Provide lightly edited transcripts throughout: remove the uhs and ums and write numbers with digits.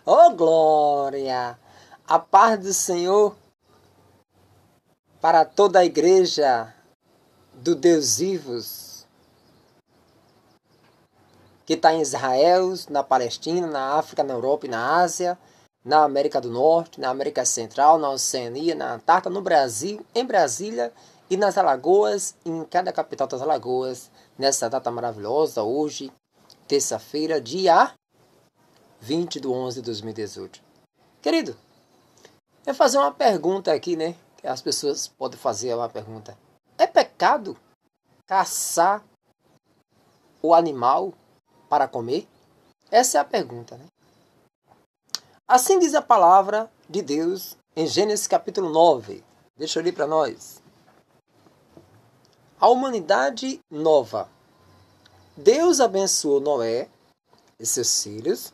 Oh, glória! A paz do Senhor para toda a igreja do Deus vivos, que está em Israel, na Palestina, na África, na Europa e na Ásia, na América do Norte, na América Central, na Oceania, na Antártida, no Brasil, em Brasília e nas Alagoas, em cada capital das Alagoas, nessa data maravilhosa, hoje, terça-feira, dia 20/11 de 2018. Querido, eu vou fazer uma pergunta aqui, né? As pessoas podem fazer uma pergunta. É pecado caçar o animal para comer? Essa é a pergunta, né? Assim diz a palavra de Deus em Gênesis capítulo 9. Deixa eu ler para nós. A humanidade nova. Deus abençoou Noé e seus filhos.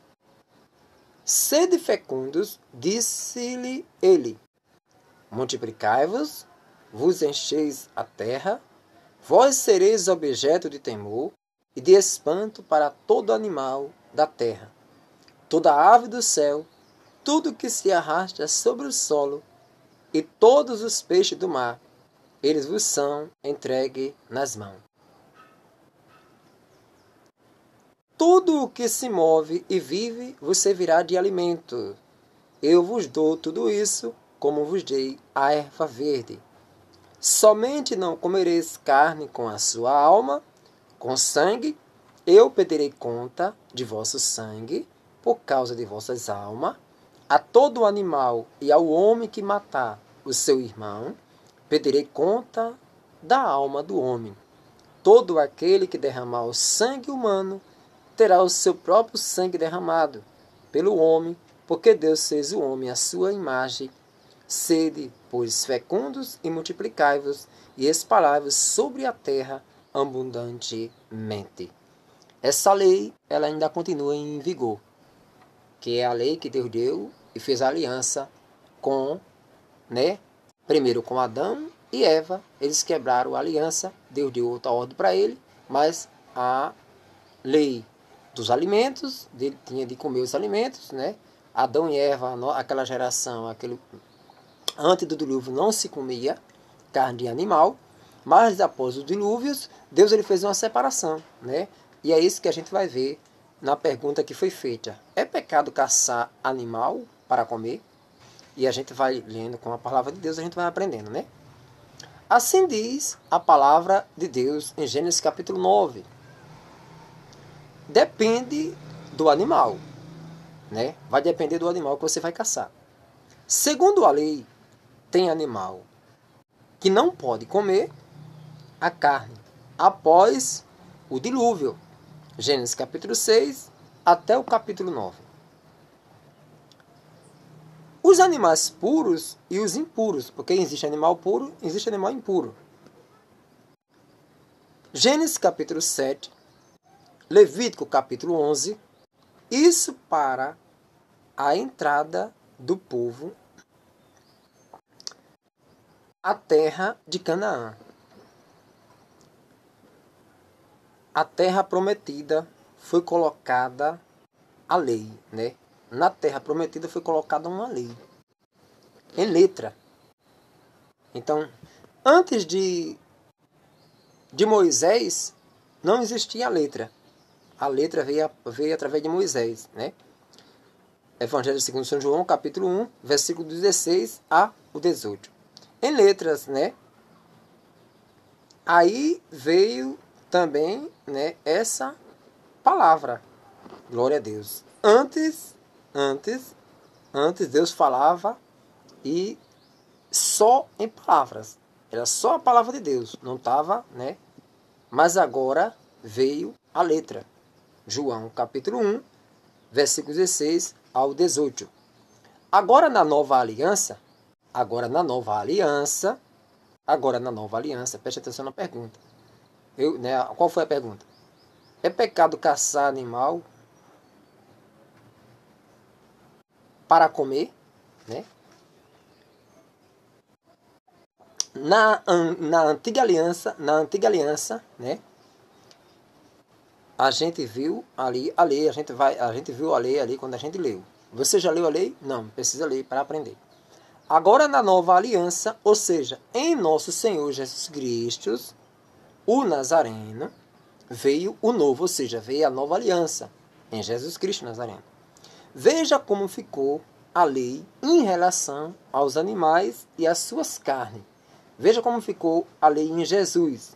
Sede fecundos, disse-lhe ele. Multiplicai-vos, vos encheis a terra, vós sereis objeto de temor e de espanto para todo animal da terra, toda ave do céu, tudo que se arrasta sobre o solo, e todos os peixes do mar, eles vos são entregues nas mãos. Tudo o que se move e vive vos servirá de alimento. Eu vos dou tudo isso, como vos dei a erva verde. Somente não comereis carne com a sua alma, com sangue. Eu pedirei conta de vosso sangue, por causa de vossas almas. A todo animal e ao homem que matar o seu irmão, pedirei conta da alma do homem. Todo aquele que derramar o sangue humano, terá o seu próprio sangue derramado pelo homem, porque Deus fez o homem à sua imagem. Sede, pois, fecundos e multiplicai-vos, e espalhai-vos sobre a terra abundantemente. Essa lei, ela ainda continua em vigor, que é a lei que Deus deu e fez a aliança com, primeiro com Adão e Eva. Eles quebraram a aliança, Deus deu outra ordem para ele, mas a lei dos alimentos, ele tinha de comer os alimentos, Adão e Eva, aquela geração, antes do dilúvio não se comia carne de animal, mas após os dilúvios, Deus ele fez uma separação, E é isso que a gente vai ver na pergunta que foi feita. É pecado caçar animal para comer? E a gente vai lendo com a palavra de Deus, a gente vai aprendendo, Assim diz a palavra de Deus em Gênesis capítulo 9. Depende do animal, Vai depender do animal que você vai caçar. Segundo a lei, tem animal que não pode comer a carne após o dilúvio. Gênesis capítulo 6 até o capítulo 9. Os animais puros e os impuros, porque existe animal puro, existe animal impuro. Gênesis capítulo 7, Levítico capítulo 11, isso para a entrada do povo à terra de Canaã. A terra prometida foi colocada a lei, Na terra prometida foi colocada uma lei, em letra. Então, antes de Moisés, não existia a letra. A letra veio através de Moisés, Evangelho segundo São João, capítulo 1, versículo 16 a 18. Em letras, Aí veio também, essa palavra. Glória a Deus. Antes Deus falava e só em palavras. Era só a palavra de Deus, não estava, Mas agora veio a letra. João, capítulo 1, versículo 16 ao 18. Agora na nova aliança, preste atenção na pergunta. Qual foi a pergunta? É pecado caçar animal para comer, Na antiga aliança, a gente viu ali a lei, a gente viu a lei ali quando a gente leu. Você já leu a lei? Não, precisa ler para aprender. Agora na nova aliança, ou seja, em nosso Senhor Jesus Cristo, o Nazareno, veio o novo, ou seja, veio a nova aliança em Jesus Cristo Nazareno. Veja como ficou a lei em relação aos animais e às suas carnes. Veja como ficou a lei em Jesus.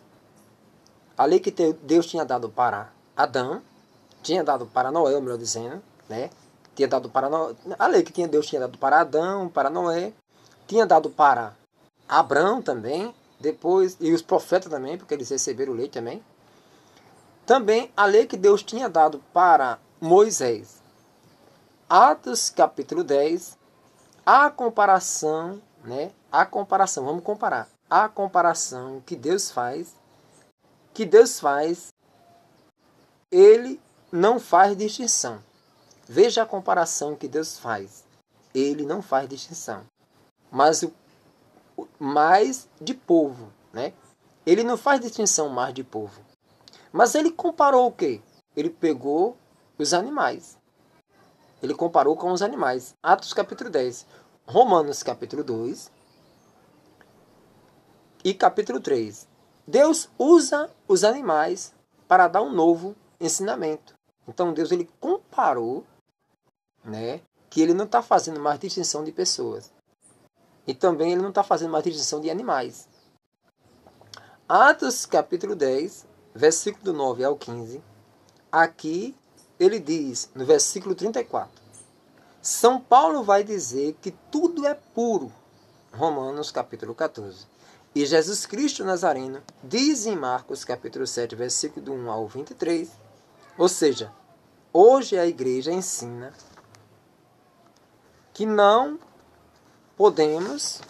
A lei que Deus tinha dado para Adão, tinha dado para Noé, melhor dizendo, né? Tinha dado para a lei que Deus tinha dado para Adão, para Noé, tinha dado para Abraão também, depois, e os profetas também, porque eles receberam lei também. Também a lei que Deus tinha dado para Moisés. Atos capítulo 10, a comparação, né? A comparação, vamos comparar. A comparação que Deus faz, ele não faz distinção. Veja a comparação que Deus faz. Ele não faz distinção. Mas mais de povo, né? Ele não faz distinção mais de povo. Mas ele comparou o quê? Ele pegou os animais. Ele comparou com os animais. Atos capítulo 10. Romanos capítulo 2. E capítulo 3. Deus usa os animais para dar um novo ensinamento. Então Deus ele comparou, né, que ele não está fazendo mais distinção de pessoas. E também ele não está fazendo mais distinção de animais. Atos capítulo 10, versículo do 9 ao 15. Aqui ele diz, no versículo 34. São Paulo vai dizer que tudo é puro. Romanos capítulo 14. E Jesus Cristo Nazareno diz em Marcos capítulo 7, versículo do 1 ao 23. Ou seja, hoje a igreja ensina que não podemos...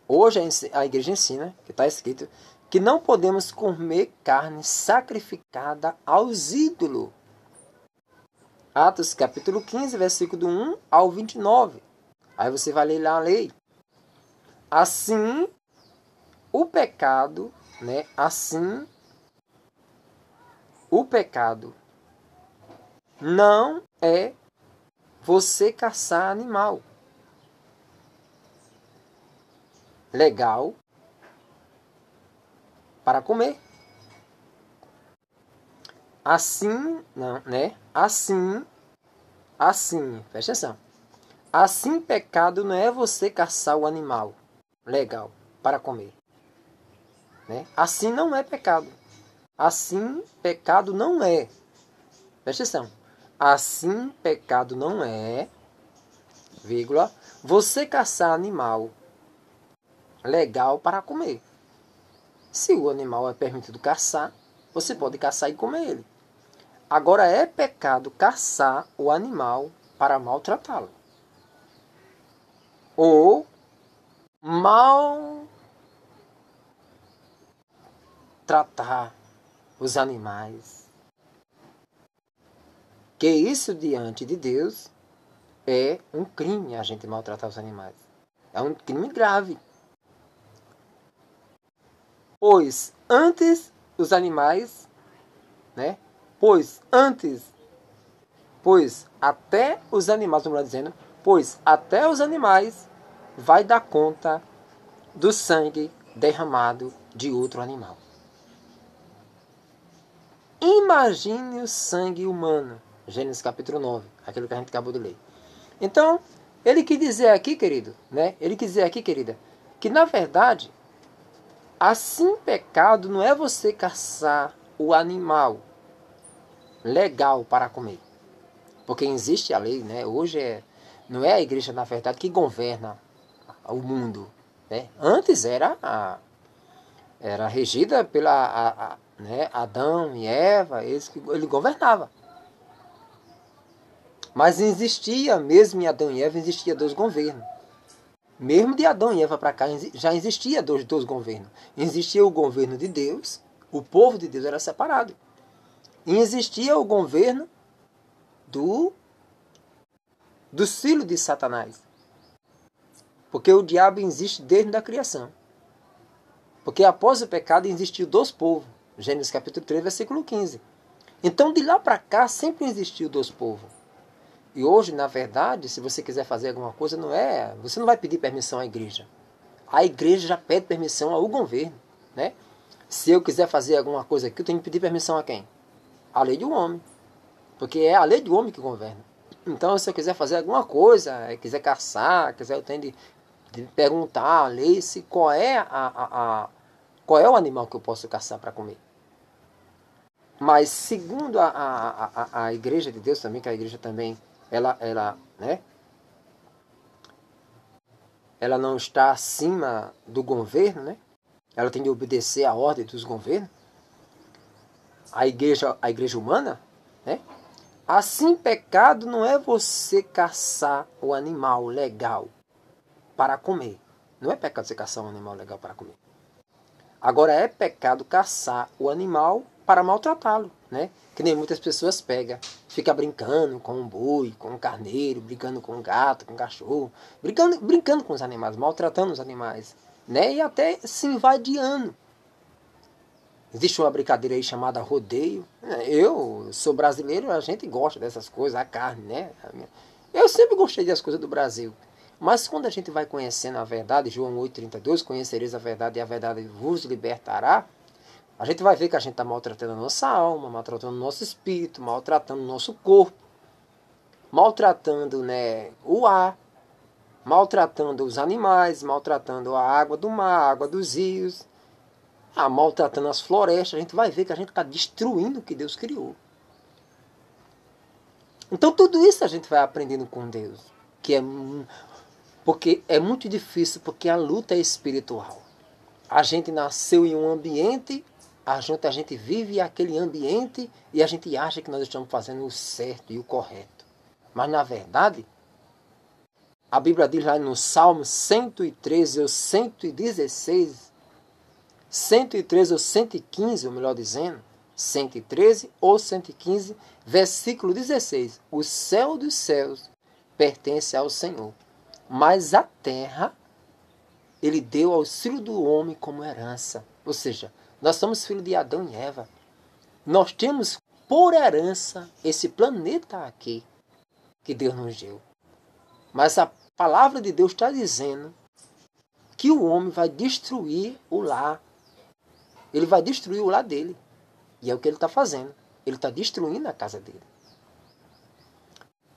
Hoje a igreja ensina, que está escrito, que não podemos comer carne sacrificada aos ídolos. Atos capítulo 15, versículo do 1 ao 29. Aí você vai ler lá a lei. Assim, o pecado, né? Assim, o pecado não é você caçar animal legal para comer. Assim, não, né? Assim, presta atenção. Assim, pecado não é você caçar o animal legal para comer, né? Assim não é pecado. Assim, pecado não é. Presta atenção. Assim, pecado não é, vírgula, você caçar animal legal para comer. Se o animal é permitido caçar, você pode caçar e comer ele. Agora é pecado caçar o animal para maltratá-lo. Ou maltratar os animais. Que isso diante de Deus é um crime a gente maltratar os animais. É um crime grave. Pois antes os animais, né? Pois até os animais, vamos lá dizendo, pois até os animais vai dar conta do sangue derramado de outro animal. Imagine o sangue humano. Gênesis capítulo 9, aquilo que a gente acabou de ler. Então, ele quis dizer aqui, querido, né? Ele quis dizer aqui, querida, que na verdade, assim pecado não é você caçar o animal legal para comer. Porque existe a lei, né? Hoje não é a igreja, na verdade, que governa o mundo, né? Antes era regida pela né? Adão e Eva, ele governava. Mas existia, mesmo em Adão e Eva, existia dois governos. Mesmo de Adão e Eva para cá, já existia dois governos. Existia o governo de Deus, o povo de Deus era separado. E existia o governo do filho de Satanás. Porque o diabo existe desde a criação. Porque após o pecado existiu dois povos. Gênesis capítulo 3, versículo 15. Então, de lá para cá, sempre existiu dois povos. E hoje, na verdade, se você quiser fazer alguma coisa, você não vai pedir permissão à igreja. A igreja já pede permissão ao governo, né? Se eu quiser fazer alguma coisa aqui, eu tenho que pedir permissão a quem? A lei do homem. Porque é a lei do homem que governa. Então, se eu quiser fazer alguma coisa, quiser caçar, eu tenho de perguntar a lei se qual é qual é o animal que eu posso caçar para comer. Mas segundo a igreja de Deus também, que a igreja também, né? Ela não está acima do governo, né? Ela tem de obedecer à ordem dos governos. A igreja humana, né? Assim, pecado não é você caçar o animal legal para comer. Não é pecado você caçar um animal legal para comer. Agora é pecado caçar o animal para maltratá-lo, né? Que nem muitas pessoas pegam, fica brincando com um boi, com um carneiro, brincando com um gato, com um cachorro, brincando com os animais, maltratando os animais, né? E até se invadiando. Existe uma brincadeira aí chamada rodeio. Eu sou brasileiro, a gente gosta dessas coisas, a carne, né? Eu sempre gostei das coisas do Brasil. Mas quando a gente vai conhecendo a verdade, João 8,32, conhecereis a verdade e a verdade vos libertará, a gente vai ver que a gente está maltratando a nossa alma, maltratando o nosso espírito, maltratando o nosso corpo, maltratando, né, o ar, maltratando os animais, maltratando a água do mar, a água dos rios, maltratando as florestas. A gente vai ver que a gente está destruindo o que Deus criou. Então tudo isso a gente vai aprendendo com Deus, porque é muito difícil, porque a luta é espiritual. A gente nasceu em um ambiente, a gente vive aquele ambiente e a gente acha que nós estamos fazendo o certo e o correto. Mas na verdade, a Bíblia diz lá no Salmo 113 ou 116, 113 ou 115, ou melhor dizendo, 113 ou 115, versículo 16. O céu dos céus pertence ao Senhor, mas a terra Ele deu ao filho do homem como herança. Ou seja, nós somos filhos de Adão e Eva. Nós temos por herança esse planeta aqui que Deus nos deu. Mas a palavra de Deus está dizendo que o homem vai destruir o lar. Ele vai destruir o lar dele. E é o que ele está fazendo. Ele está destruindo a casa dele.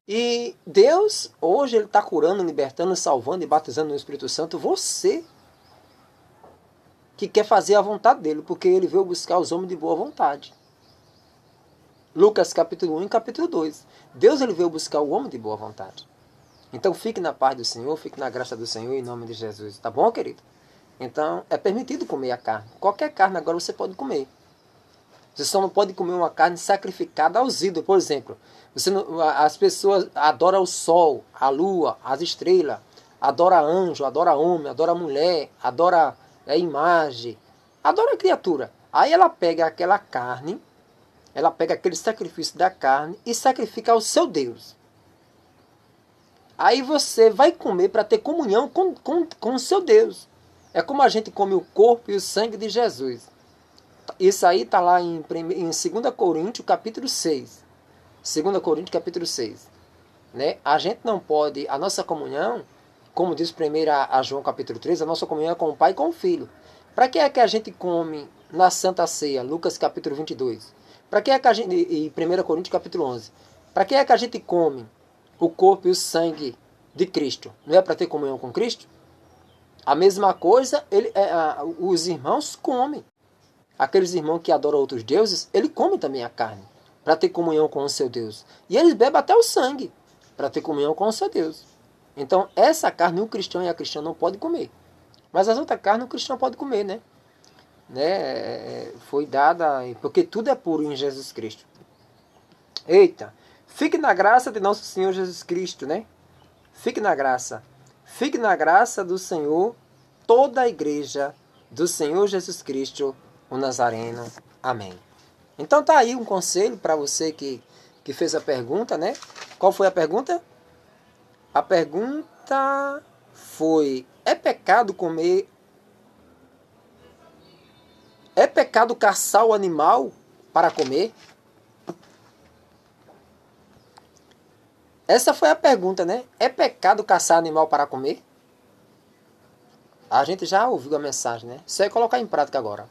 E Deus, hoje, Ele está curando, libertando, salvando e batizando no Espírito Santo você que quer fazer a vontade dEle, porque Ele veio buscar os homens de boa vontade. Lucas capítulo 1 e capítulo 2. Deus Ele veio buscar o homem de boa vontade. Então fique na paz do Senhor, fique na graça do Senhor, em nome de Jesus. Tá bom, querido? Então é permitido comer a carne. Qualquer carne agora você pode comer. Você só não pode comer uma carne sacrificada aos ídolos, por exemplo. As pessoas adoram o sol, a lua, as estrelas, adora anjo, adora homem, adora mulher, adora a imagem, adora a criatura. Aí ela pega aquela carne, ela pega aquele sacrifício da carne e sacrifica ao seu Deus. Aí você vai comer para ter comunhão com o seu Deus. É como a gente come o corpo e o sangue de Jesus. Isso aí está lá em 2 Coríntios capítulo 6. 2 Coríntios capítulo 6. Né? A gente não pode, a nossa comunhão, como diz 1 João capítulo 3, a nossa comunhão é com o Pai e com o Filho. Para que é que a gente come na Santa Ceia? Lucas capítulo 22. Para que é que a gente, e 1 Coríntios capítulo 11. Para que é que a gente come o corpo e o sangue de Cristo? Não é para ter comunhão com Cristo? A mesma coisa os irmãos comem. Aqueles irmãos que adoram outros deuses, eles comem também a carne, para ter comunhão com o seu Deus. E eles bebem até o sangue, para ter comunhão com o seu Deus. Então, essa carne o cristão e a cristã não podem comer. Mas as outras carnes o cristão pode comer, né? Foi dada, porque tudo é puro em Jesus Cristo. Eita, fique na graça de nosso Senhor Jesus Cristo, né? Fique na graça do Senhor, toda a igreja do Senhor Jesus Cristo, o Nazareno. Amém. Então tá aí um conselho para você que fez a pergunta, né? Qual foi a pergunta? A pergunta foi: é pecado comer É pecado caçar o animal para comer? Essa foi a pergunta, né? É pecado caçar animal para comer? A gente já ouviu a mensagem, né? Só é colocar em prática agora.